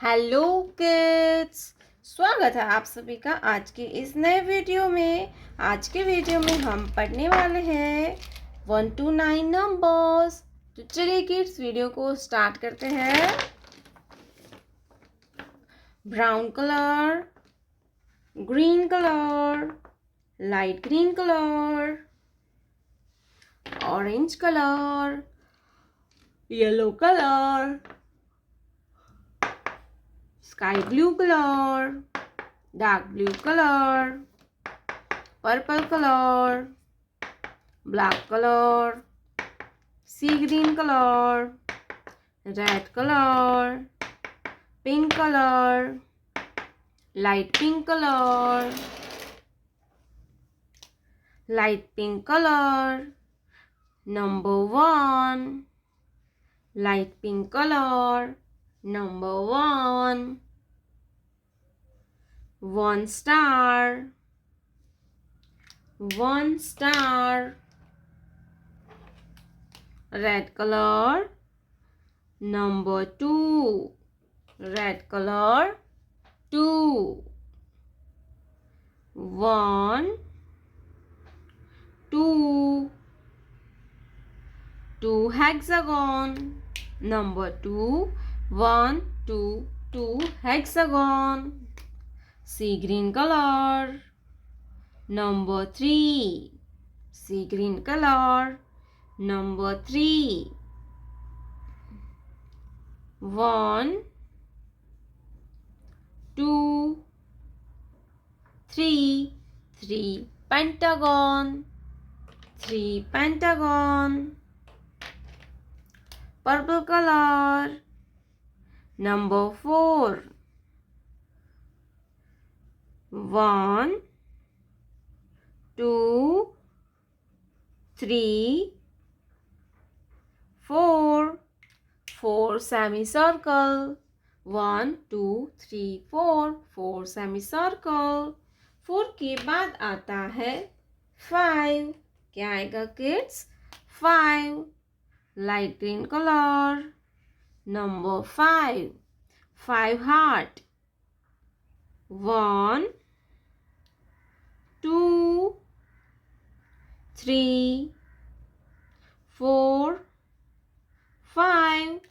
Hello kids, स्वागत है आप सभी का आज के इस नए वीडियो में। आज के वीडियो में हम पढ़ने वाले हैं 1 to 9 नंबर्स। तो चलिए किड्स वीडियो को स्टार्ट करते हैं। Brown colour, green colour, light green colour, orange colour, yellow colour, sky blue color, dark blue color, purple color, black color, sea green color, red color, pink color, light pink color, light pink color, number 1, light pink color, number 1, 1 star, 1 star, red color, number 2, red color, 2, 1, 2, 2 hexagon, number 2, 1, 2, 2 hexagon, sea green color, number 3, sea green color, number 3, 1, 2, 3, 3 pentagon, 3 pentagon, purple color, number 4, 1, 2, 3, 4, 4 semicircle, 1, 2, 3, 4, 4 semicircle, 4 के बाद आता है 5, क्या आएगा kids? 5, light green color, number 5, 5 heart, 1, 2, 3, 4, 5,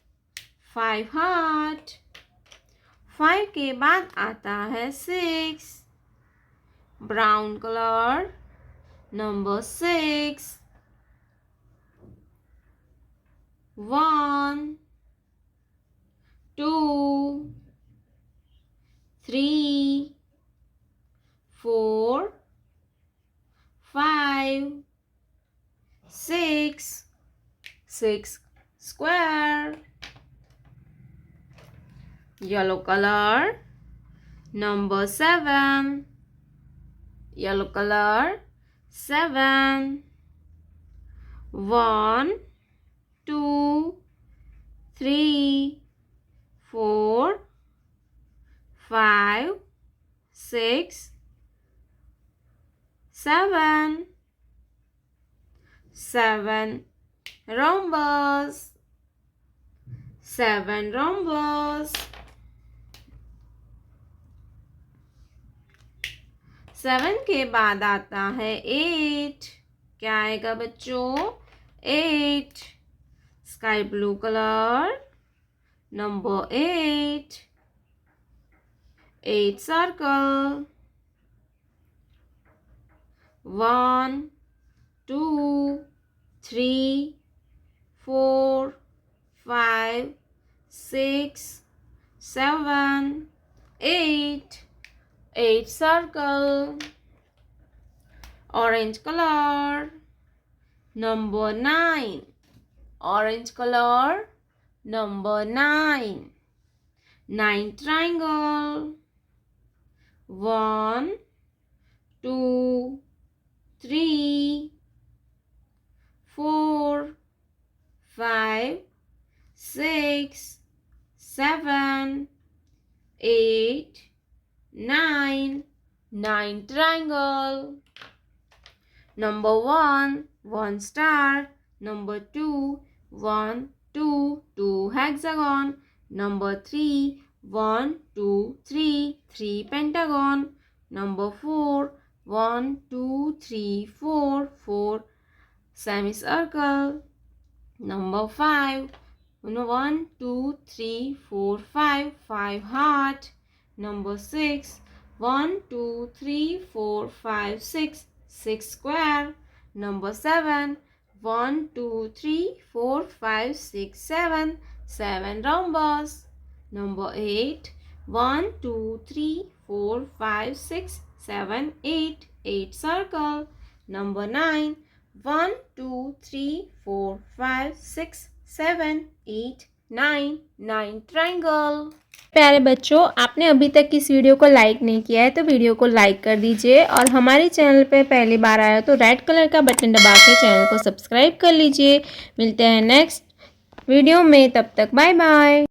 5 heart, 5 के बाद आता है 6, brown color, number 6, 1, 2, 3, 4, 5, 6, 6 square, yellow color, number 7, yellow color, 7, 1, 2, 3, 4, 5, 6, 7, 7 rhombus, 7 rhombus, 7 के बाद आता है 8, क्या आएगा बच्चों? 8, sky blue color, number 8, 8 circle, 1, 2, 3, 4, 5, 6, 7, 8, 8 circle, orange color, number 9, orange color, number 9, 9 triangle, 1, 2, 3, 4, 5, 6, 7, 8, 9, 9 triangle, number 1, 1 star, number 2, 1, 2, 2 hexagon, number 3, 1, 2, 3, 3 pentagon. Number 4, 1, 2, 3, 4, 4 semicircle. Number 5, 1, 2, 3, 4, 5, 5 heart. Number 6, 1, 2, 3, 4, 5, 6, 6 square. Number 7, 1, 2, 3, 4, 5, 6, 7, 7 rhombus. Number 8, 1, 2, 3, 4, 5, 6, 7, 8, 8 circle. Number 9, 1, 2, 3, 4, 5, 6, 7, 8, 9, 9 triangle। प्यारे बच्चों, आपने अभी तक इस video को like नहीं किया है तो वीडियो को लाइक कर दीजिए और हमारे चैनल पे पहली बार आया तो रेड कलर का बटन दबा के चैनल को सब्सक्राइब कर लीजिए। मिलते हैं नेक्स्ट वीडियो में, तब तक बाय बाय।